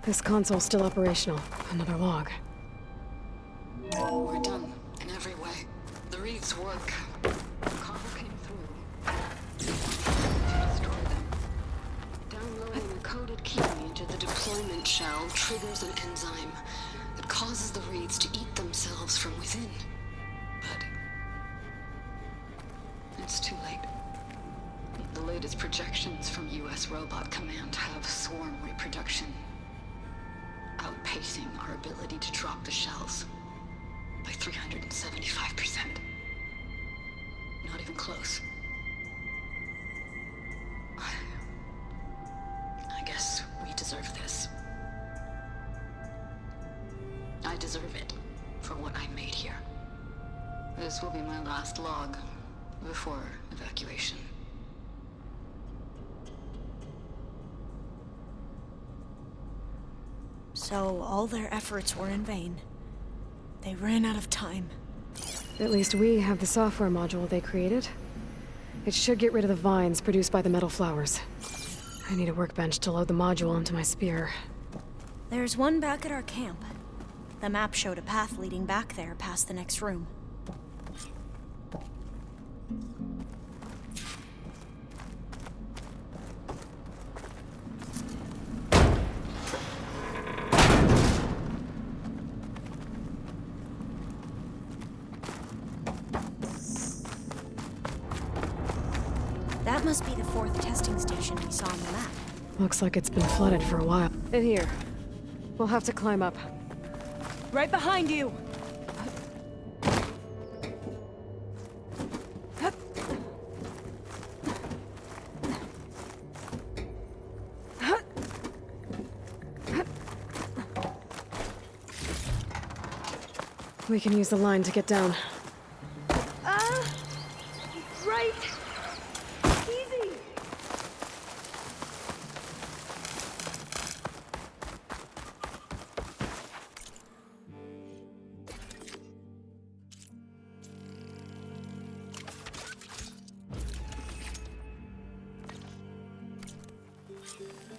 This console's still operational. Another log. We're done, in every way. The reeds work. Carl came through. To destroy them. Downloading a coded key into the deployment shell triggers an enzyme that causes the reeds to eat themselves from within. But it's too late. The latest projections from U.S. Robot Command have swarm reproduction, outpacing our ability to drop the shells by 375%. Not even close. I guess we deserve this. I deserve it for what I made here. This will be my last log before evacuation. So all their efforts were in vain. They ran out of time. At least we have the software module they created. It should get rid of the vines produced by the metal flowers. I need a workbench to load the module into my spear. There's one back at our camp. The map showed a path leading back there past the next room. That must be the 4th testing station we saw on the map. Looks like it's been flooded for a while. In here. We'll have to climb up. Right behind you! We can use the line to get down. Right! Easy!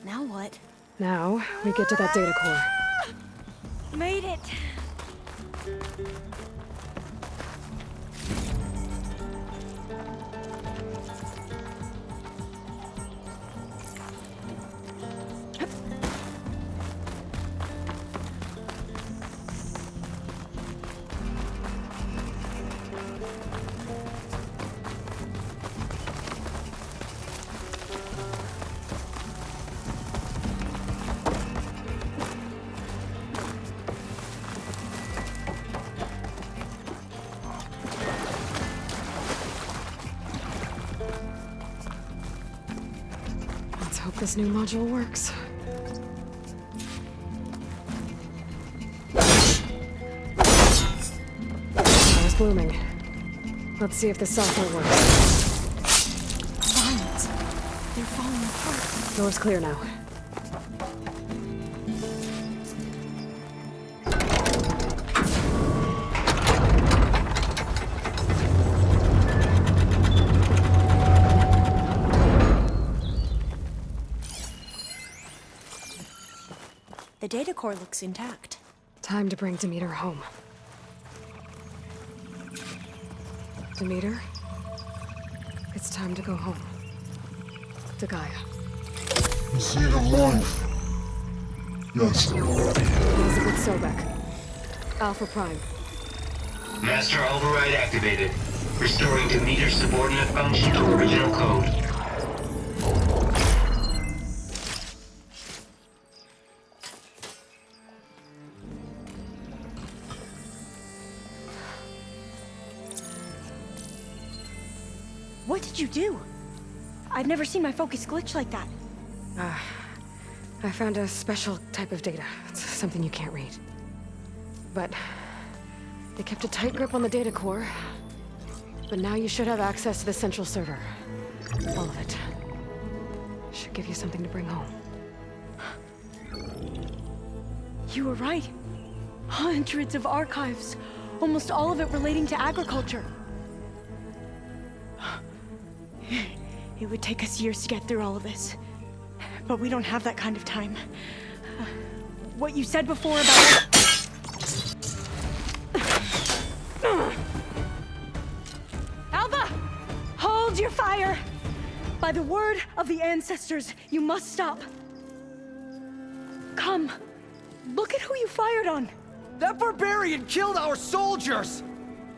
Now what? Now, we get to that data core. Made it! Let's hope this new module works. Fire's blooming. Let's see if the software works. Vines! They're falling apart. Door's clear now. The data core looks intact. Time to bring Demeter home. Demeter, it's time to go home. To Gaia. The seed of life. Yes. Elizabeth Sobek. Alpha Prime. Master override activated. Restoring Demeter's subordinate function to original code. What did you do? I've never seen my focus glitch like that. I found a special type of data. It's something you can't read. But they kept a tight grip on the data core. But now you should have access to the central server. All of it. Should give you something to bring home. You were right. Hundreds of archives. Almost all of it relating to agriculture. It would take us years to get through all of this. But we don't have that kind of time. What you said before about... Alva! Hold your fire! By the word of the ancestors, you must stop. Come. Look at who you fired on. That barbarian killed our soldiers!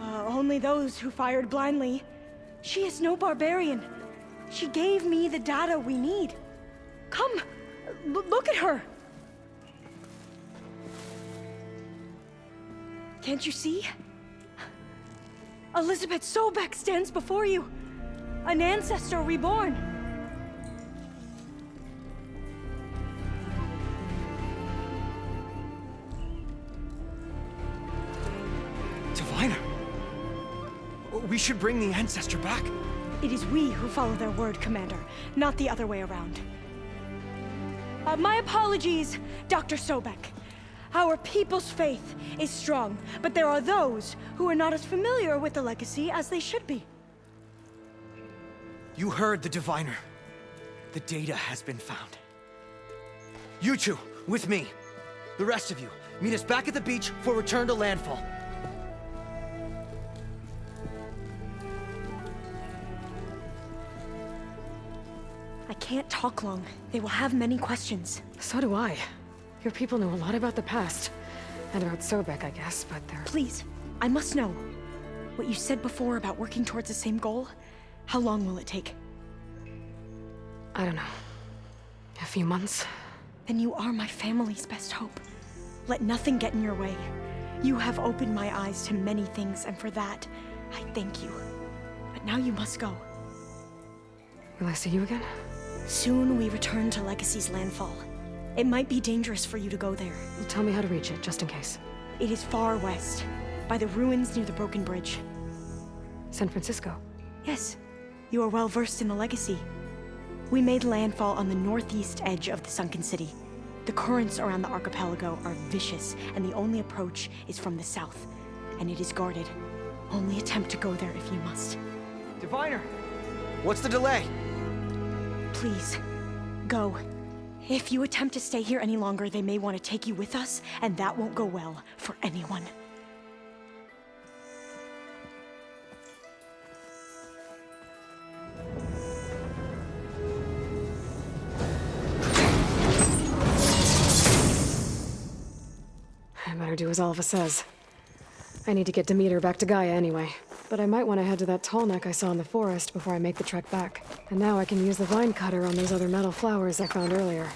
Only those who fired blindly. She is no barbarian. She gave me the data we need. Come, look at her. Can't you see? Elizabeth Sobek stands before you. An ancestor reborn. Diviner! We should bring the ancestor back. It is we who follow their word, Commander, not the other way around. My apologies, Dr. Sobek. Our people's faith is strong, but there are those who are not as familiar with the legacy as they should be. You heard the diviner. The data has been found. You two, with me. The rest of you, meet us back at the beach for return to landfall. I can't talk long. They will have many questions. So do I. Your people know a lot about the past. And about Sobek, I guess, but they're... Please, I must know. What you said before about working towards the same goal, how long will it take? I don't know. A few months? Then you are my family's best hope. Let nothing get in your way. You have opened my eyes to many things, and for that, I thank you. But now you must go. Will I see you again? Soon we return to Legacy's landfall. It might be dangerous for you to go there. Tell me how to reach it, just in case. It is far west, by the ruins near the broken bridge. San Francisco? Yes, you are well versed in the Legacy. We made landfall on the northeast edge of the sunken city. The currents around the archipelago are vicious, and the only approach is from the south. And it is guarded. Only attempt to go there if you must. Diviner! What's the delay? Please, go. If you attempt to stay here any longer, they may want to take you with us, and that won't go well for anyone. I better do as Alva says. I need to get Demeter back to Gaia anyway. But I might want to head to that tall neck I saw in the forest before I make the trek back. And now I can use the vine cutter on those other metal flowers I found earlier.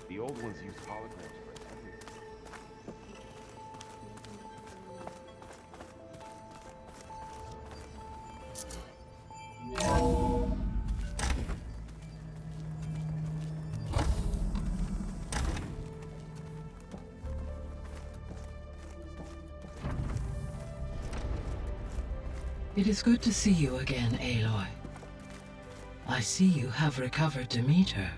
The old ones used holograms for everything. It is good to see you again, Aloy. I see you have recovered Demeter.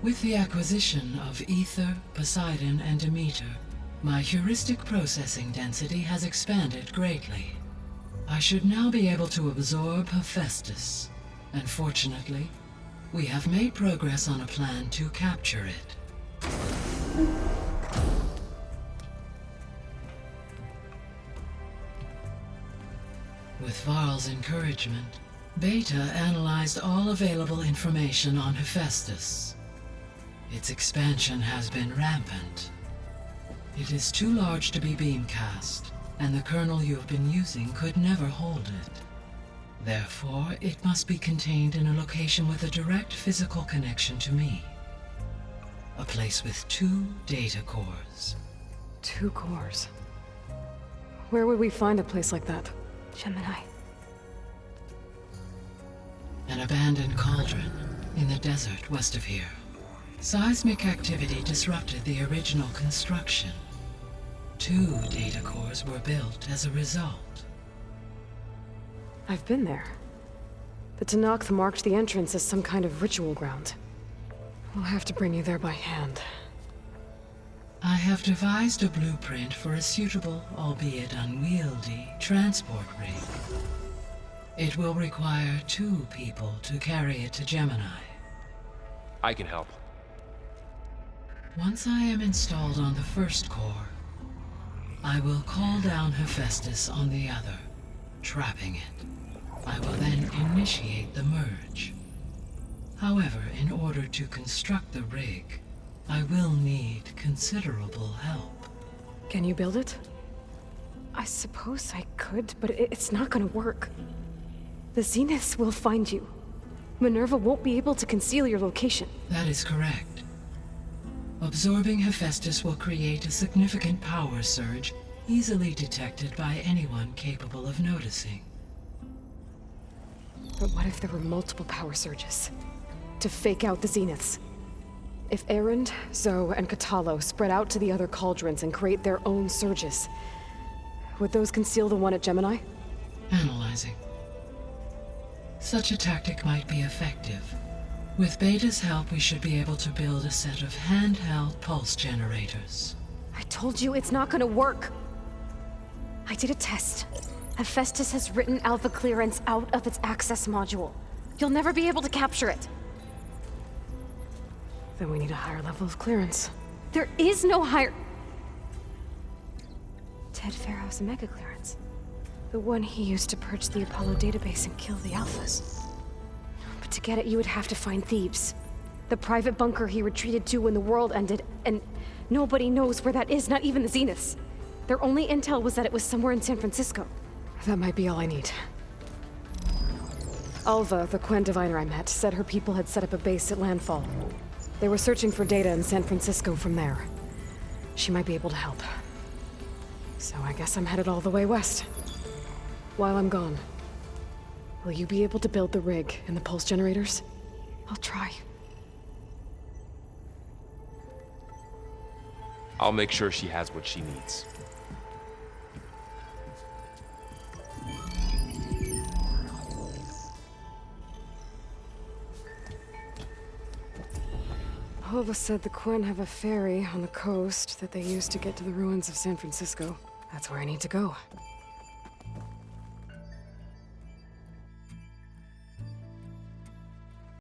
With the acquisition of Ether, Poseidon, and Demeter, My heuristic processing density has expanded greatly. I should now be able to absorb Hephaestus, and fortunately, we have made progress on a plan to capture it. With Varl's encouragement, Beta analyzed all available information on Hephaestus. Its expansion has been rampant. It is too large to be beamcast, and the kernel you have been using could never hold it. Therefore, it must be contained in a location with a direct physical connection to me. A place with 2 data cores. 2 cores. Where would we find a place like that? Gemini. An abandoned cauldron in the desert west of here. Seismic activity disrupted the original construction. 2 data cores were built as a result. I've been there. The Tenakth marked the entrance as some kind of ritual ground. We'll have to bring you there by hand. I have devised a blueprint for a suitable, albeit unwieldy, transport rig. It will require 2 people to carry it to Gemini. I can help. Once I am installed on the first core, I will call down Hephaestus on the other, trapping it. I will then initiate the merge. However, in order to construct the rig, I will need considerable help. Can you build it? I suppose I could, but it's not gonna work. The Zeniths will find you. Minerva won't be able to conceal your location. That is correct. Absorbing Hephaestus will create a significant power surge, easily detected by anyone capable of noticing. But what if there were multiple power surges? To fake out the Zeniths? If Erend, Zoe, and Katalo spread out to the other cauldrons and create their own surges, would those conceal the one at Gemini? Analyzing. Such a tactic might be effective. With Beta's help, we should be able to build a set of handheld pulse generators. I told you it's not gonna work! I did a test. Hephaestus has written Alpha clearance out of its access module. You'll never be able to capture it. Then we need a higher level of clearance. There is no higher... Ted Pharaoh's Omega clearance. The one he used to purge the Apollo database and kill the Alphas. But to get it, you would have to find Thebes. The private bunker he retreated to when the world ended, and nobody knows where that is, not even the Zeniths. Their only intel was that it was somewhere in San Francisco. That might be all I need. Alva, the Quen diviner I met, said her people had set up a base at landfall. They were searching for data in San Francisco from there. She might be able to help. So I guess I'm headed all the way west. While I'm gone, will you be able to build the rig and the pulse generators? I'll try. I'll make sure she has what she needs. Alva said the Quen have a ferry on the coast that they use to get to the ruins of San Francisco. That's where I need to go.